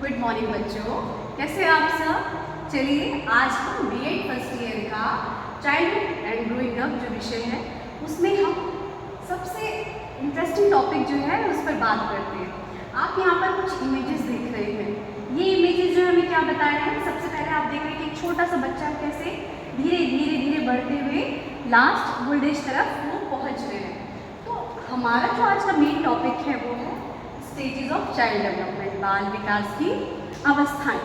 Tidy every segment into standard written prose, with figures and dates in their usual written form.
Good morning बच्चों, कैसे आप सब। चलिए आज हम B.Ed फर्स्ट ईयर का चाइल्डहुड एंड ग्रोइंग अप जो विषय है उसमें हम सबसे इंटरेस्टिंग टॉपिक जो है उस पर बात करते हैं। आप यहाँ पर कुछ इमेजेस देख रहे हैं। ये इमेजेस जो हमें क्या बता रहे हैं, सबसे पहले आप देख रहे हैं कि एक छोटा सा बच्चा कैसे धीरे धीरे धीरे बढ़ते हुए लास्ट ओल्ड एज तरफ वो पहुँच रहे हैं। तो हमारा जो आज का मेन टॉपिक है वो है स्टेजेस ऑफ चाइल्ड डेवलपमेंट, बाल विकास की अवस्थाएं।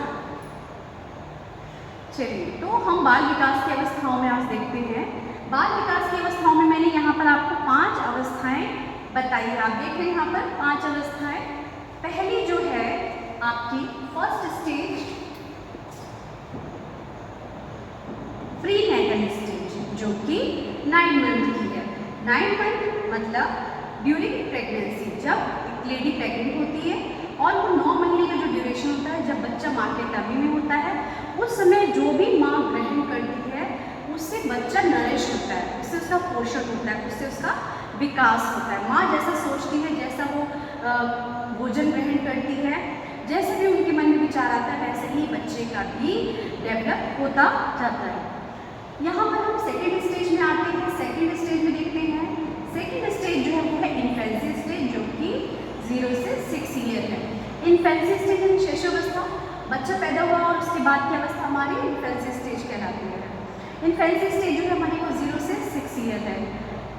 चलिए तो हम बाल विकास की अवस्थाओं में आज देखते हैं। बाल विकास की अवस्थाओं में मैंने यहाँ पर आपको 5 अवस्थाएं बताई है। आप देख रहे हैं यहाँ पर 5 अवस्थाएं। पहली जो है आपकी first stage prenatal stage, जो कि 9 मंथ की है। 9 मंथ मतलब ड्यूरिंग प्रेगनेंसी, जब लेडी प्रेग्नेंट होती है और वो 9 महीने का जो ड्यूरेशन होता है, जब बच्चा माँ के टमी में होता है, उस समय जो भी माँ ग्रहण करती है उससे बच्चा नरिश होता है, उससे उसका पोषण होता है, उससे उसका विकास होता है। माँ जैसा सोचती है, जैसा वो भोजन ग्रहण करती है, जैसे भी उनके मन में विचार आता है, वैसे ही बच्चे का भी डेवलप होता जाता है। यहाँ पर हम सेकेंड स्टेज में आते हैं। सेकेंड स्टेज में देखते हैं, सेकेंड स्टेज जो है वो है इन्फेंसी स्टेज, जो कि 0 से 6 ईयर है। इन्फेंसी स्टेज यानी शैशवावस्था, बच्चा पैदा हुआ और उसके बाद की अवस्था हमारी इन्फेंसी स्टेज कहलाती है। इन्फेंसी स्टेज जो है हमारी वो 0 से 6 ईयर है।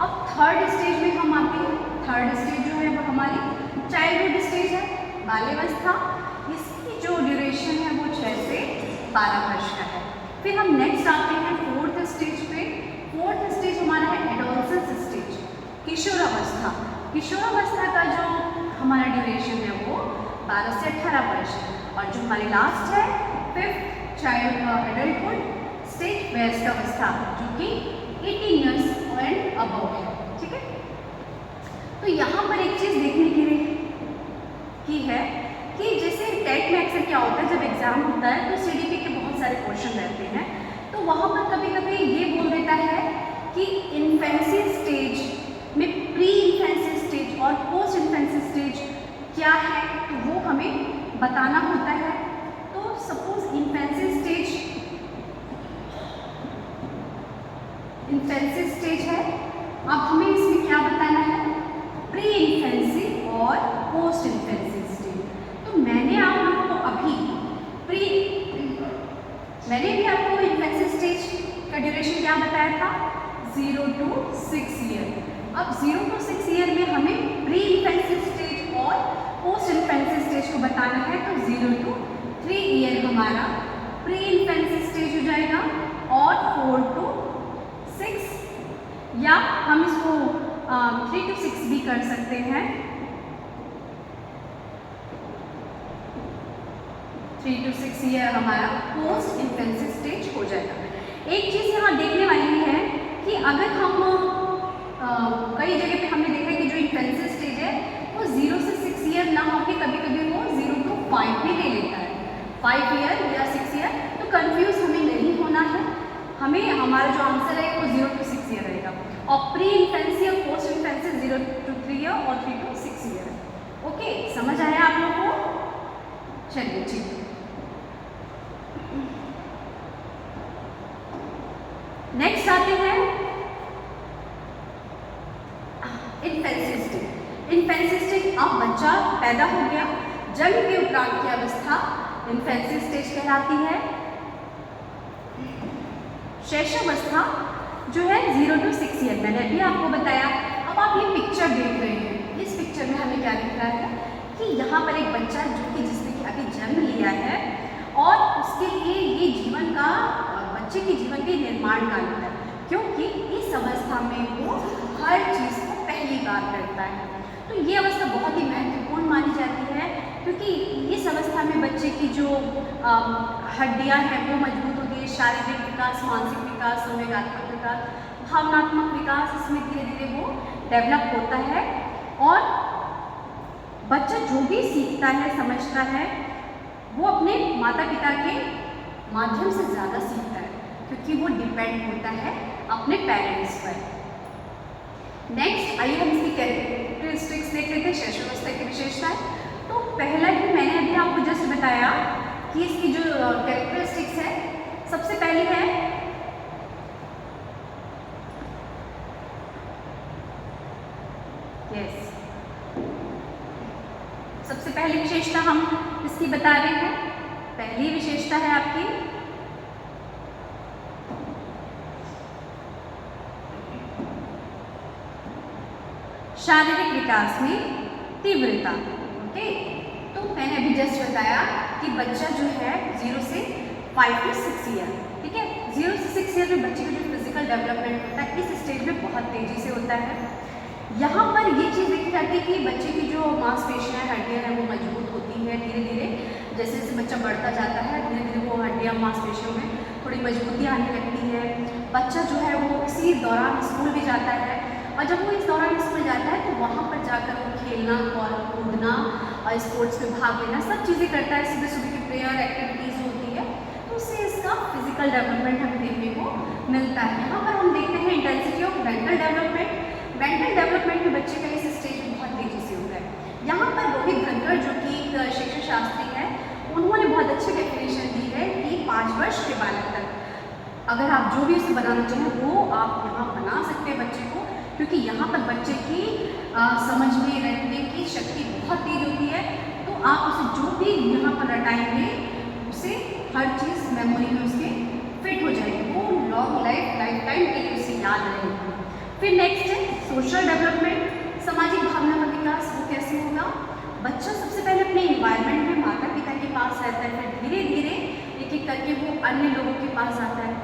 अब थर्ड स्टेज में हम आते हैं। थर्ड स्टेज जो है वो हमारी चाइल्डहुड स्टेज है, बाल्यावस्था। इसकी जो ड्यूरेशन है वो 6 से 12 वर्ष का है। फिर हम नेक्स्ट आते हैं फोर्थ स्टेज पे। फोर्थ स्टेज हमारा है एडोलसेंस स्टेज, किशोरावस्था। किशोरावस्था का जो हमारा ड्यूरेशन है वो 12 से 18 वर्ष है। और जो हमारी लास्ट है फिफ्थ चाइल्ड एडल्टहुड स्टेज, वयस्कावस्था, जो कि 18 ईयर्स एंड अबव है। ठीक है, तो यहाँ पर एक चीज़ देखने के लिए की है कि जैसे टेट में अक्सर क्या होता है, जब एग्जाम होता है तो CDP के बहुत सारे क्वेश्चन रहते हैं, तो वहाँ पर कभी कभी ये बोल देता है कि इन्फेंसी स्टेज में प्री इन्फेंसी स्टेज और पोस्ट इन्फेंसी स्टेज क्या है, तो वो हमें बताना होता है। तो सपोज इन्फेंसी स्टेज है, अब हमें इसमें क्या बताना है, प्री इन्फेंसी और पोस्ट इन्फेंसी स्टेज। तो मैंने आप लोगों को मैंने भी आपको इन्फेंसी स्टेज का ड्यूरेशन क्या बताया था, 0 to 6 ईयर। अब 0 to 6 ईयर में हमें प्री इन्फेंसी स्टेज और पोस्ट इन्फेंसी स्टेज को बताना है, तो 0 to 3 ईयर हमारा प्री इन्फेंसी स्टेज हो जाएगा, और 4 to 6, या हम इसको 3 to 6 भी कर सकते हैं। 3 to 6 ईयर हमारा पोस्ट इन्फेंसी स्टेज हो जाएगा। एक चीज़ यहाँ देखने वाली है कि अगर हम कई जगह पे हमने देखा है कि जो इन्फेंसी स्टेज है वो 0 से 6 ईयर ना होकर कभी कभी वो 0 to 5 भी ले लेता है, 5 ईयर या 6 ईयर। तो कंफ्यूज हमें नहीं होना है, हमें हमारा जो आंसर है वो 0 to 6 ईयर रहेगा। और प्री इन्फेंसी और पोस्ट इन्फेंसी 0 to 3 ईयर और 3 to 6 ईयर है। ओके, समझ आया आप लोगों को? चलिए ठीक है, नेक्स्ट आते हैं इन्फेंसी स्टेज। इन्फेंसी स्टेज, अब बच्चा पैदा हो गया, जन्म के उपरांत की अवस्था इन्फेंसी स्टेज कहलाती है। शैशवावस्था जो है 0 to 6 ईयर, मैंने अभी आपको बताया। अब आप ये पिक्चर देख रहे हैं, इस पिक्चर में हमें क्या दिख रहा है कि यहाँ पर एक बच्चा जो कि जिसने कि अभी जन्म लिया है, और उसके लिए ये जीवन का, बच्चे के जीवन के निर्माण काल होता है, क्योंकि इस अवस्था में वो हर चीज़ को पहली बार करता है। तो ये अवस्था बहुत ही महत्वपूर्ण मानी जाती है, क्योंकि इस अवस्था में बच्चे की जो हड्डियां हैं वो मजबूत होती है, शारीरिक विकास, मानसिक विकास, संवेगात्मक विकास, भावनात्मक विकास, इसमें धीरे धीरे वो डेवलप होता है। और बच्चा जो भी सीखता है, समझता है, वो अपने माता पिता के माध्यम से ज़्यादा सीखता है, क्योंकि वो डिपेंड होता है अपने पेरेंट्स पर। नेक्स्ट आइए हम इसकी कैरेक्टरिस्टिक्स देख लेते हैं, शैशवावस्था की विशेषताएं। तो पहला ही मैंने अभी आपको जस्ट बताया पहली विशेषता हम इसकी बता रहे हैं। पहली विशेषता है आपकी शारीरिक विकास में तीव्रता। ओके, तो मैंने अभी जस्ट बताया कि बच्चा जो है 0 से 5 to 6 ईयर, ठीक है, 0 से 6 ईयर में बच्चे का जो फिजिकल डेवलपमेंट होता है इस स्टेज में बहुत तेजी से होता है। यहाँ पर ये चीज़ देखी जाती है कि बच्चे की जो मांसपेशियाँ हड्डियाँ हैं वो मजबूत होती है धीरे धीरे। जैसे जैसे बच्चा बढ़ता जाता है धीरे धीरे वो हड्डियाँ मांसपेशियों में थोड़ी मजबूती आने लगती है। बच्चा जो है वो इसी दौरान स्कूल भी जाता है और जब वो इस दौरान स्कूल जाता है तो वहाँ पर जाकर वो खेलना और कूदना और स्पोर्ट्स में भाग लेना सब चीज़ें करता है। सुबह सुबह की प्रेयर एक्टिविटीज़ होती है तो उससे इसका फिजिकल डेवलपमेंट हमें देखने को मिलता है। यहाँ पर हम देखते हैं intensity of mental development. Mental development में बच्चे का इस स्टेज में बहुत तेजी से होता है। यहाँ पर रोहित धनखड़ जो कि एक शिक्षा शास्त्री है उन्होंने बहुत अच्छी डेफिनेशन दी है कि 5 वर्ष के बालक तक अगर आप जो भी उसे बनाना चाहें वो आप यहाँ बना सकते हैं बच्चे को, क्योंकि यहाँ पर बच्चे की समझने रखने की शक्ति बहुत तेज होती है। तो आप उसे जो भी यहाँ पर रटाएंगे उसे हर चीज़ मेमोरी में उसके फिट हो जाएगी, वो लॉन्ग लाइफ टाइम के लिए उसे याद रहेगी। फिर नेक्स्ट है सोशल डेवलपमेंट, सामाजिक भावना का विकास। वो कैसे होगा? बच्चा सबसे पहले अपने इन्वायरमेंट में माता पिता के पास रहता है, फिर धीरे धीरे एक एक करके वो अन्य लोगों के पास आता है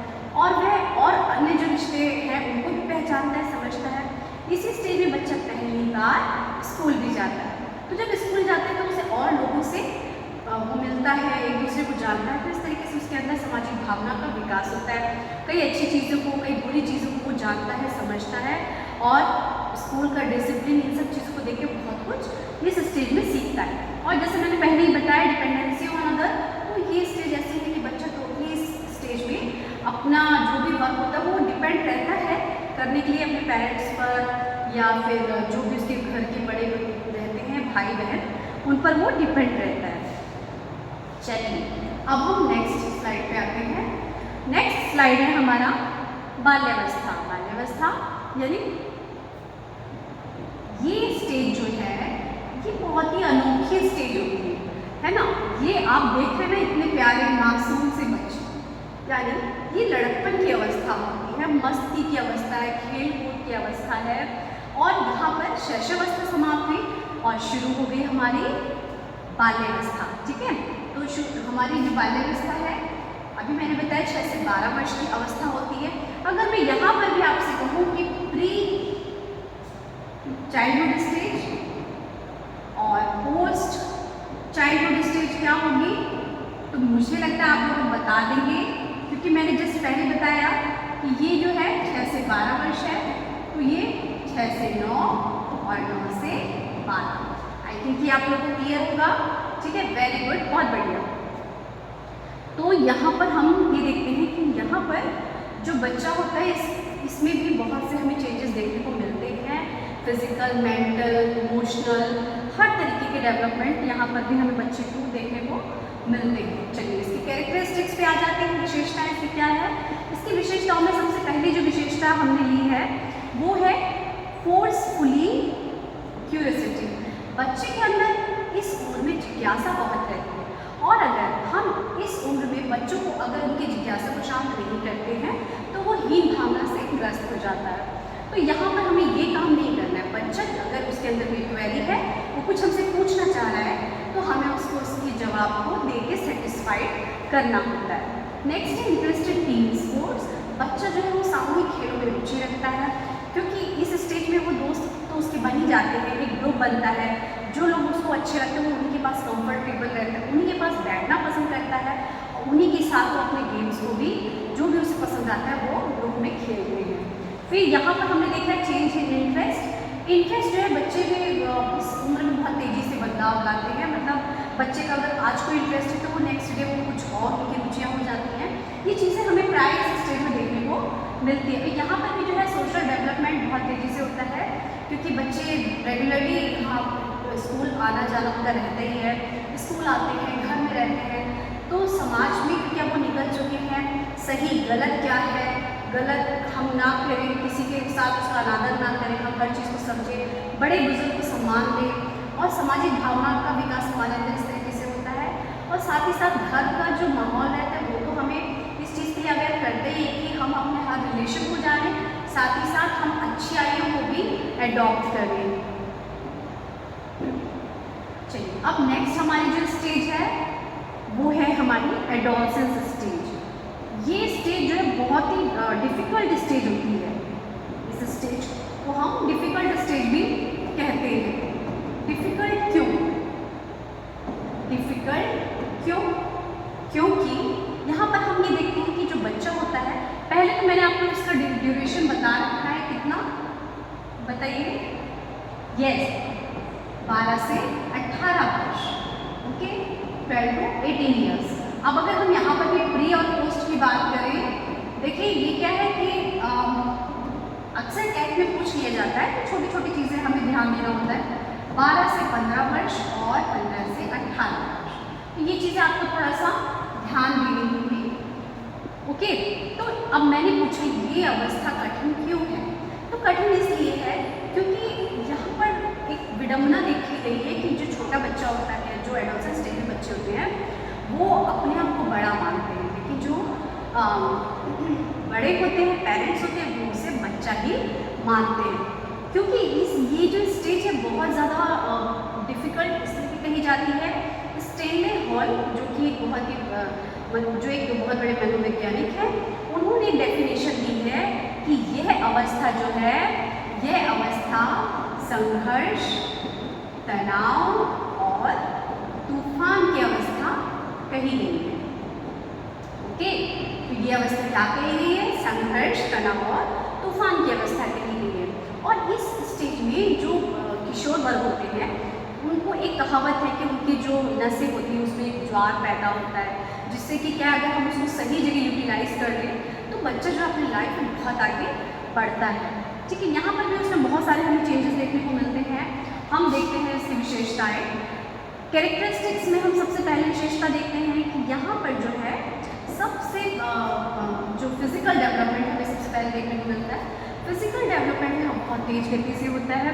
और वह और अन्य जो रिश्ते हैं उनको भी पहचानता है, समझता है। इसी स्टेज में बच्चा पहली बार स्कूल भी जाता है। तो जब स्कूल जाता है तो उसे और लोगों से वो मिलता है, एक दूसरे को जानता है, तो इस तरीके से उसके अंदर सामाजिक भावना का विकास होता है। कई अच्छी चीज़ों को कई बुरी चीज़ों को वो जानता है, समझता है और स्कूल का डिसिप्लिन इन सब चीज़ों को देख के बहुत कुछ इस स्टेज में सीखता है। और जैसे मैंने पहले ही बताया डिपेंडेंसी ऑन अदर, तो ये स्टेज ऐसी है कि बच्चा टोटली इस स्टेज में अपना जो भी वर्क होता है वो डिपेंड रहता है करने के लिए अपने पेरेंट्स पर या फिर जो भी उसके घर के बड़े रहते हैं भाई बहन उन पर वो डिपेंड रहता है। चलिए अब हम नेक्स्ट स्लाइड पे आते हैं। नेक्स्ट स्लाइड है हमारा बाल्यावस्था। बाल्यावस्था यानी ये स्टेज जो है ये बहुत ही अनोखी स्टेज होती है ना। ये आप देख रहे हैं ना इतने प्यारे मासूम से बच्चे, यानी ये लड़कपन की अवस्था होती है, मस्ती की अवस्था है, खेल कूद की अवस्था है। और यहाँ पर शैशवावस्था समाप्त हुई और शुरू हो गई हमारी बाल्यावस्था, ठीक है। तो हमारी जो बाल्यावस्था है अभी मैंने बताया 6 से 12 वर्ष की अवस्था होती है। अगर मैं यहाँ पर भी आपसे कहूँ कि प्री चाइल्डहुड स्टेज और पोस्ट चाइल्डहुड स्टेज क्या होगी, तो मुझे लगता है आप लोग बता देंगे, क्योंकि मैंने जस्ट पहले बताया कि ये जो है 6 से 12 वर्ष है, तो ये 6 से 9 और 9 से 12। आई थिंक ये आप लोग को क्लियर होगा, ठीक है, वेरी गुड, बहुत बढ़िया। तो यहाँ पर हम ये देखते हैं कि यहाँ पर जो बच्चा होता है इसमें भी बहुत से हमें चेंजेस देखने को मिलते हैं, फिजिकल, मेंटल, इमोशनल, हर तरीके के डेवलपमेंट यहाँ पर भी हमें बच्चे को देखने को मिलते हैं। चलिए इसकी कैरेक्टरिस्टिक्स पे आ जाते हैं, विशेषताएं इसकी क्या है। इसकी विशेषताओं में सबसे पहली जो विशेषता हमने ली है वो है फोर्सफुली क्यूरियोसिटी। बच्चे के अंदर इस उम्र में जिज्ञासा बहुत रहती है और अगर हम इस उम्र में बच्चों को अगर उनकी जिज्ञासा को शांत नहीं करते हैं तो वो हीन भावना से ग्रस्त हो जाता है। तो यहाँ पर हमें ये काम नहीं करना है। बच्चा अगर उसके अंदर कोई क्वेरी है, वो कुछ हमसे पूछना चाह रहा है, तो हमें उसको उसके जवाब को दे के सेटिस्फाइड करना होता है। नेक्स्ट है इंटरेस्टेड टीम स्पोर्ट्स। बच्चा जो है वो सामूहिक खेलों में रुचि रखता है, क्योंकि इस स्टेज में वो दोस्त तो उसके बन ही जाते हैं, एक ग्रुप बनता है। जो लोग उसको अच्छे लगते हैं वो उन्हीं के पास कंफर्टेबल रहता है, उन्हीं के पास बैठना पसंद करता है और उन्हीं के साथ वो अपने गेम्स को भी जो भी उसे पसंद आता है वो ग्रुप में खेलते हैं। फिर यहाँ पर हमने देखा है चेंज इन इंटरेस्ट। इंटरेस्ट जो है बच्चे में इस उम्र में बहुत तेज़ी से बदलाव लाते हैं। मतलब बच्चे का अगर आज कोई इंटरेस्ट है तो वो नेक्स्ट डे वो कुछ और उनकी रुचियाँ हो जाती हैं। ये चीज़ें हमें प्राय इस स्टेज में देखने को मिलती है। यहाँ पर भी जो है सोशल डेवलपमेंट बहुत तेज़ी से होता है, क्योंकि बच्चे रेगुलरली यहाँ स्कूल आना जाना उनका रहता ही है, स्कूल आते हैं, घर में रहते हैं, तो समाज में क्योंकि अब वो निकल चुके हैं, सही गलत क्या है, गलत हम ना करें, किसी के साथ उसका अनादर ना करें, हम हर चीज़ को समझें, बड़े बुजुर्ग को सम्मान दें और सामाजिक भावना का विकास हमारे अंदर इस तरीके से होता है। और साथ ही साथ घर का जो माहौल रहता है वो तो हमें इस चीज़ के लिए अवेयर करते ही कि हम अपने हर रिलेशन को जानें, साथ ही साथ हम अच्छी आइयों को भी एडॉप्ट करें। चलिए अब नेक्स्ट हमारी जो स्टेज है वो है हमारी एडोलसेंस स्टेज। ये स्टेज जो है बहुत ही डिफ़िकल्ट स्टेज होती है। इस स्टेज को हम डिफ़िकल्ट स्टेज भी कहते हैं। डिफ़िकल्ट क्यों? डिफ़िकल्ट क्यों? क्योंकि यहाँ पर हम ये देखते हैं कि जो बच्चा होता है, पहले तो मैंने आपको इसका ड्यूरेशन बता रखा है, कितना बताइए? यस, 12 से 18 वर्ष, ओके, 12 to 18 ईयर्स। अब अगर हम यहाँ पर भी प्री और पोस्ट की बात करें, देखिए ये क्या है कि अक्सर टेट में पूछ लिया जाता है तो छोटी छोटी चीज़ें हमें ध्यान देना होता है। 12 से 15 वर्ष और 15 से 18 वर्ष, तो ये चीज़ें आपको थोड़ा सा ध्यान देनी होगी, ओके। तो अब मैंने पूछा ये अवस्था कठिन क्यों है? तो कठिन इसलिए है क्योंकि यहाँ पर एक विडंबना देखी गई है कि जो छोटा बच्चा होता है, जो एडोलसेंस स्टेज में बच्चे होते हैं, वो अपने आप को बड़ा मानते हैं, लेकिन जो बड़े होते हैं, पेरेंट्स होते हैं, वो उसे बच्चा ही मानते हैं। क्योंकि ये जो स्टेज है बहुत ज़्यादा डिफ़िकल्ट इसलिए कही जाती है। स्टेनले हॉल जो कि एक बहुत बड़े मनोवैज्ञानिक हैं, उन्होंने डेफिनेशन दी है कि यह अवस्था जो है, यह अवस्था संघर्ष, तनाव और तूफान की अवस्था कही गई है, ओके। तो ये अवस्था क्या कही गई है? संघर्ष, तनाव और तूफान की अवस्था कही गई है। और इस स्टेज में जो किशोर वर्ग होते हैं, उनको एक कहावत है कि उनकी जो नसें होती हैं उसमें एक ज्वार पैदा होता है, जिससे कि क्या अगर हम उसको सही जगह यूटिलाइज कर लें तो बच्चा जो अपनी लाइफ में बहुत आगे बढ़ता है, ठीक है। यहाँ पर भी उसमें बहुत सारे हमें चेंजेस देखने को मिलते हैं। हम देखते हैं इसकी विशेषताएँ। कैरेक्टरिस्टिक्स में हम सबसे पहले विशेषता देखते हैं कि यहाँ पर जो है सबसे जो फिजिकल डेवलपमेंट हमें सबसे पहले देखने को मिलता है। फिजिकल डेवलपमेंट में बहुत तेज गति से होता है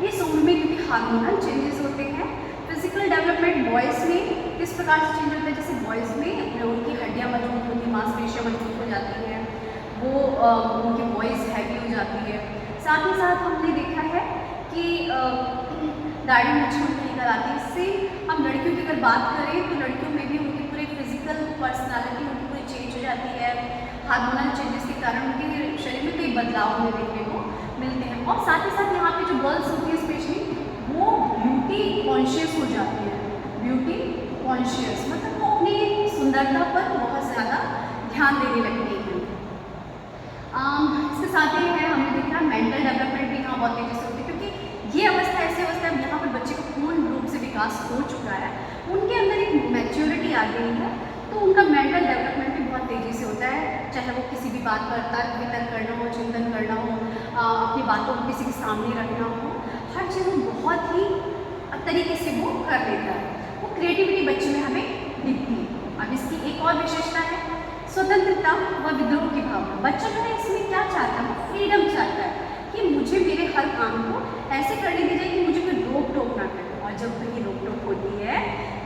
इस उम्र में, क्योंकि हार्मोनल चेंजेस होते हैं। फिजिकल डेवलपमेंट बॉयज़ में किस प्रकार से चेंज होता है? जैसे बॉयज़ में उनकी हड्डियाँ मजबूत होती हैं, मांसपेशियाँ मजबूत हो जाती हैं, वो उनकी वॉइस हैवी हो जाती है। साथ ही साथ हमने देखा है कि दाढ़ी मूंछें उनकी निकल आती है। इससे हम लड़कियों की अगर बात करें तो लड़कियों में भी उनकी पूरी फिजिकल पर्सनालिटी उनकी पूरी चेंज हो जाती है। हार्मोनल चेंजेस के कारण उनके शरीर में कई बदलाव हमें देखने को मिलते हैं। और साथ ही साथ यहाँ पे जो गर्ल्स होती है स्पेशली, वो ब्यूटी कॉन्शियस हो जाती है। ब्यूटी कॉन्शियस मतलब वो अपनी सुंदरता पर बहुत ज़्यादा ध्यान देने लगती है। इसके साथ ही है हमने देखा मेंटल डेवलपमेंट भी यहाँ बहुत तेज़ी से होती है, क्योंकि ये अवस्था ऐसी अवस्था है जहाँ पर बच्चे का पूर्ण रूप से विकास हो चुका है, उनके अंदर एक मैच्योरिटी आ गई है, तो उनका मेंटल डेवलपमेंट भी बहुत तेज़ी से होता है। चाहे वो किसी भी बात पर तर्क वितर्क करना हो, चिंतन करना हो, अपनी बातों को किसी के सामने रखना हो, हर चीज़ वो बहुत ही तरीके से वो कर लेता है। वो क्रिएटिविटी बच्चे में हमें दिखती है। अब इसकी एक और विशेषता है स्वतंत्रता व विद्रोह की भावना। बच्चा जो है इसमें क्या चाहता है? वो फ्रीडम चाहता है कि मुझे मेरे हर काम को ऐसे करने दी जाए कि मुझे कोई रोक टोक ना करे। और जब कहीं रोक टोक होती है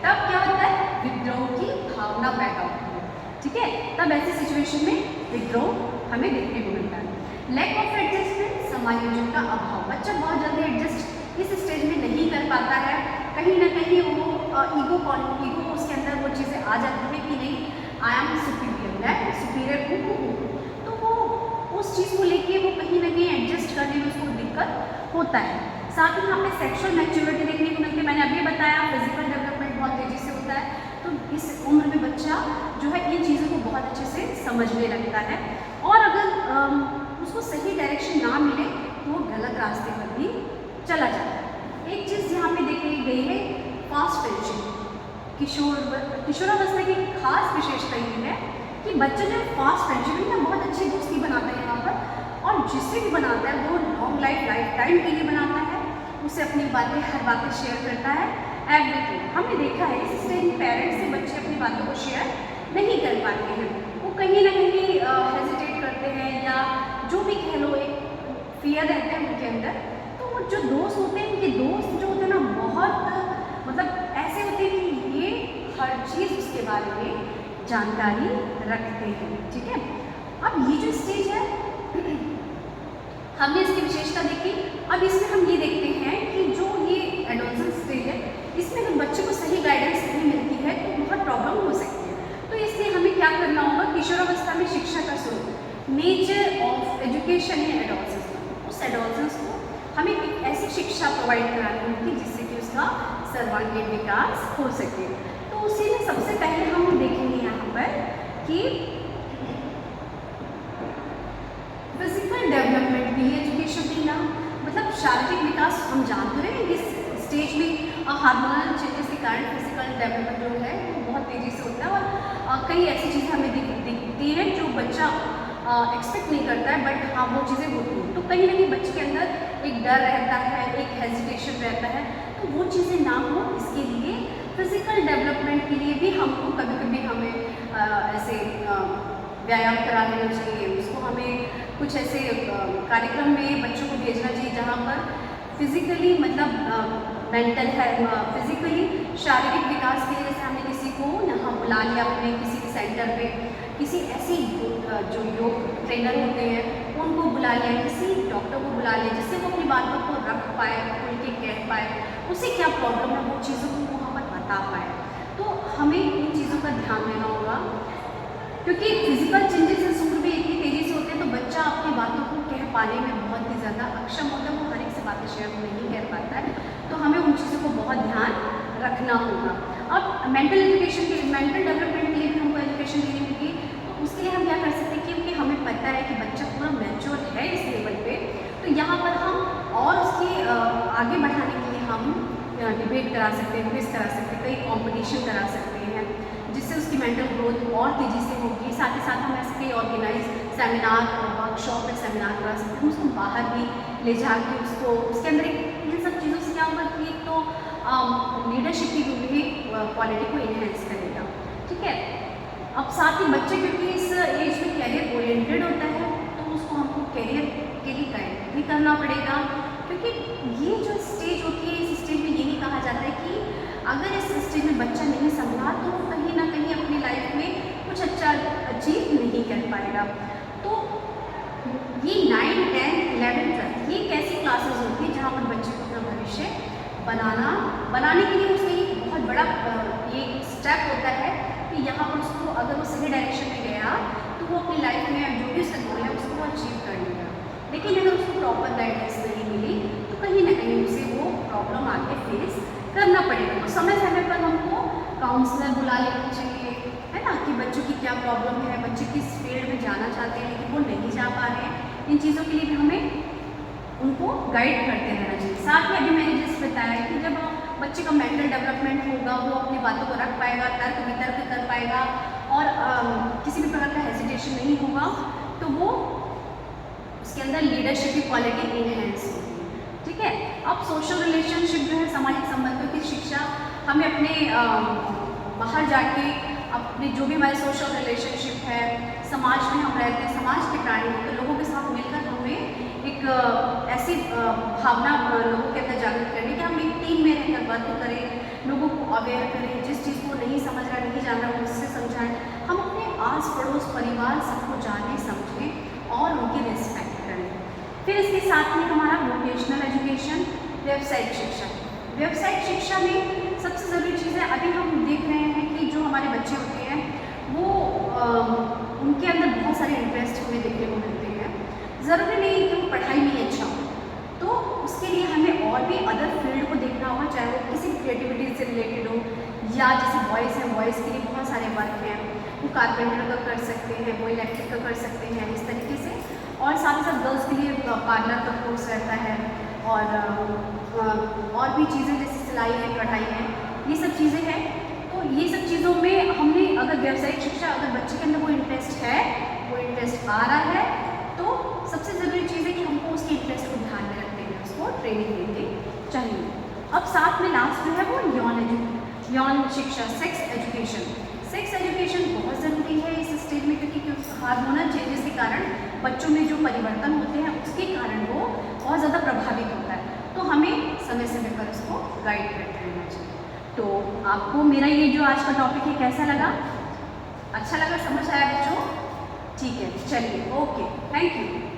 तब क्या होता है? विद्रोह की भावना पैदा होती है, ठीक है। तब ऐसी सिचुएशन में विद्रोह हमें देखने को मिलता है। लैक ऑफ एडजस्टमेंट, समायोजन का अभाव। बच्चा बहुत जल्दी एडजस्ट इस स्टेज में नहीं कर पाता है। कहीं ना कहीं वो ईगो उसके अंदर वो चीज़ें आ जाती है कि नहीं, आई एम सुपीरियर, मैं सुपीरियर हूँ, तो वो उस चीज़ को लेके वो कहीं ना कहीं एडजस्ट करने में उसको दिक्कत होता है। साथ ही यहाँ पे सेक्सुअल मैच्योरिटी देखने को मिलती है। मैंने अभी बताया फिजिकल डेवलपमेंट बहुत तेज़ी से होता है, तो इस उम्र में बच्चा जो है इन चीज़ों को बहुत अच्छे से समझने लगता है। और अगर उसको सही डायरेक्शन ना मिले तो वो गलत रास्ते पर भी चला जाता है। एक चीज़ यहाँ पे देखी गई है फास्ट फ्रेंडशिप। किशोरावस्था की खास विशेषता ये है कि बच्चा जो फास्ट फ्रेंडशिप में बहुत अच्छी दोस्ती बनाता है यहाँ पर, और जिससे भी बनाता है वो लॉन्ग लाइफ टाइम के लिए बनाता है। उसे अपनी बातें हर बातें शेयर करता है, एवरीथिंग। हमने देखा है इस स्टेज में पेरेंट्स से बच्चे अपनी बातों को शेयर नहीं कर पाते हैं, वो कहीं ना कहीं हेजिटेट करते हैं, या जो भी कह लो एक फियर रहता है उनके अंदर, तो तो जो दोस्त होते हैं, ये दोस्त जो होते हैं ना, बहुत मतलब ऐसे होते हैं कि ये हर चीज़ उसके बारे में जानकारी रखते हैं, ठीक है। अब ये जो स्टेज है हमने इसकी विशेषता देखी। अब इसमें हम ये देखते हैं कि जो ये एडोलसेंस स्टेज है, इसमें अगर बच्चे को सही गाइडेंस नहीं मिलती है तो बहुत प्रॉब्लम हो सकती है। तो इसलिए हमें क्या करना होगा, किशोरावस्था में शिक्षा का स्वरूप, nature of education in adolescence, उस एडोलसेंस को हमें एक ऐसी शिक्षा प्रोवाइड करानी होगी जिससे कि उसका सर्वांगीण विकास हो सके। तो उसी में सबसे पहले हम देखेंगे यहाँ पर कि फिजिकल डेवलपमेंट भी एजुकेशन देना, मतलब शारीरिक विकास। हम जानते रहे इस स्टेज में हार्मोनल चेंजेस के कारण फिजिकल डेवलपमेंट जो है वो बहुत तेज़ी से होता है, और कई ऐसी चीज़ें हमें दिखती हैं जो बच्चा एक्सपेक्ट नहीं करता है, बट हाँ वो चीज़ें होती हैं। तो कहीं ना कहीं बच्चे के अंदर एक डर रहता है, एक हेजिटेशन रहता है, तो वो चीज़ें ना हो, इसके लिए फिजिकल डेवलपमेंट के लिए भी हमको कभी कभी हमें ऐसे व्यायाम करा लेना चाहिए। उसको हमें कुछ ऐसे कार्यक्रम में बच्चों को भेजना चाहिए जहाँ पर फिजिकली मतलब मेंटल है, फिजिकली शारीरिक विकास के लिए, जैसे हमने किसी को यहाँ बुला लिया अपने किसी सेंटर पे, किसी ऐसी जो योग ट्रेनर होते हैं उनको बुला लिया, किसी डॉक्टर को बुला लिया, जिससे वो अपनी बातों को रख पाए, खुल के कह पाए, उसे क्या प्रॉब्लम है वो चीज़ों को वहाँ पर बता पाए। तो हमें इन चीज़ों का ध्यान देना होगा, क्योंकि फिजिकल चेंजेस इस उम्र में इतनी तेज़ी से होते हैं, तो बच्चा अपनी बातों को कह पाने में बहुत ही ज़्यादा अक्षम होता है, वो हर एक से बातें शेयर नहीं कर पाता है। तो हमें उन चीज़ों को बहुत ध्यान रखना होगा। अब मेंटल एजुकेशन के, मेंटल डेवलपमेंट के लिए भी हमको एजुकेशन देनी होगी। तो उसके लिए हम क्या कर सकते हैं, क्योंकि हमें पता है कि बच्चा पूरा मैच्योर है इस लेवल पे, तो यहाँ पर हम और उसकी आगे बढ़ाने के लिए हम डिबेट करा सकते हैं, क्विज करा सकते हैं, कई कॉम्पिटिशन करा सकते हैं, जिससे उसकी मेंटल ग्रोथ और तेज़ी से होगी। साथ ही साथ हम ऐसे कई ऑर्गेनाइज सेमिनार, वर्कशॉप या सेमिनार करा सकते हैं, उसको बाहर भी ले जाके उसको उसके अंदर इन सब चीज़ों से क्या होगा कि एक तो लीडरशिप की भी क्वालिटी को इन्हेंस करेगा, ठीक है। अब साथ ही बच्चे क्योंकि इस एज में कैरियर ओरिएंटेड होता है, तो उसको हमको कैरियर के लिए गाइड भी करना पड़ेगा, क्योंकि ये जो स्टेज होती है, इस स्टेज में ये नहीं कहा जाता है कि अगर इस स्टेज में बच्चा नहीं संभला तो वो कहीं ना कहीं अपनी लाइफ में कुछ अच्छा अचीव नहीं कर पाएगा। तो ये 9, 10, 11, 12 ये एक ऐसी क्लासेस होती है जहाँ पर बच्चे को अपना भविष्य बनाने के लिए उसका एक बहुत बड़ा ये स्टेप होता है कि यहाँ पर उसको अगर वो सही डायरेक्शन में गया तो वो अपनी लाइफ में जो भी उसका गोल है उसको वो अचीव कर लेगा। लेकिन अगर उसको प्रॉपर गाइडेंस नहीं मिली तो कहीं ना कहीं उसे वो प्रॉब्लम आगे फेस करना पड़ेगा। तो समय समय पर हमको काउंसलर बुला लेना चाहिए, है ना, कि बच्चों की क्या प्रॉब्लम है, बच्चे किस फील्ड में जाना चाहते हैं लेकिन वो नहीं जा पा रहे हैं। इन चीज़ों के लिए भी हमें उनको गाइड करते रहना चाहिए। साथ में अभी मैंने जैसे बताया कि जब बच्चे का मेंटल डेवलपमेंट होगा, वो अपनी बातों को रख पाएगा, तर्क वितर्क कर पाएगा और किसी भी प्रकार का हेजिटेशन नहीं होगा, तो वो उसके अंदर लीडरशिप की क्वालिटी इनहेंस होगी, ठीक है। अब सोशल रिलेशनशिप जो है, सामाजिक संबंधों की शिक्षा हमें अपने बाहर जाके अपने जो भी हमारे सोशल रिलेशनशिप है, समाज में हम रहते हैं, समाज के प्राणी हैं, तो लोगों के साथ मिलकर हमें एक ऐसी भावना लोगों के अंदर जागृत करनी कि हम एक टीम में रहकर वर्क करें, लोगों को अवेयर करें, जिस चीज़ को नहीं समझ रहा, नहीं जान रहा उससे समझाएं। हम अपने आस पड़ोस परिवार सबको जाने समझें और उनकी रिस्पेक्ट करें। फिर इसके साथ में हमारा वोकेशनल एजुकेशन, व्यावसायिक शिक्षा। व्यावसायिक शिक्षा में सबसे ज़रूरी चीज़ है, अभी हम देख रहे हैं कि जो हमारे बच्चे होते हैं वो उनके अंदर बहुत सारे इंटरेस्ट हमें देखने को मिलते हैं। ज़रूरी नहीं कि वो पढ़ाई में अच्छा हो, तो उसके लिए हमें और भी अदर फील्ड को देखना होगा, चाहे वो किसी क्रिएटिविटी से रिलेटेड हो, या जैसे बॉयज़ हैं, बॉयज़ के लिए बहुत सारे वर्क हैं, वो कारपेंटर का कर सकते हैं, वो इलेक्ट्रिक का कर सकते हैं, इस तरीके से। और साथ ही साथ गर्ल्स के लिए पार्लर का कोर्स रहता है, और भी चीज़ें जैसे सिलाई है, कढ़ाई है, ये सब चीज़ें हैं। तो ये सब चीज़ों में हमने अगर व्यावसायिक शिक्षा, अगर बच्चे के अंदर वो इंटरेस्ट है, वो इंटरेस्ट आ रहा है, तो सबसे ज़रूरी चीज़ है कि हमको उसके इंटरेस्ट को ध्यान में रखते हुए उसको ट्रेनिंग देनी चाहिए। अब साथ में लास्ट जो है वो यौन शिक्षा, सेक्स एजुकेशन। सेक्स एजुकेशन बहुत ज़रूरी है इस स्टेज में, क्योंकि हार्मोनल चेंजेस के कारण बच्चों में जो परिवर्तन होते हैं उसके कारण वो बहुत ज़्यादा प्रभावित होता है। तो हमें समय समय पर उसको गाइड करते रहना चाहिए। तो आपको मेरा ये जो आज का टॉपिक है कैसा लगा? अच्छा लगा, समझ आया बच्चों? ठीक है, चलिए, ओके, थैंक यू।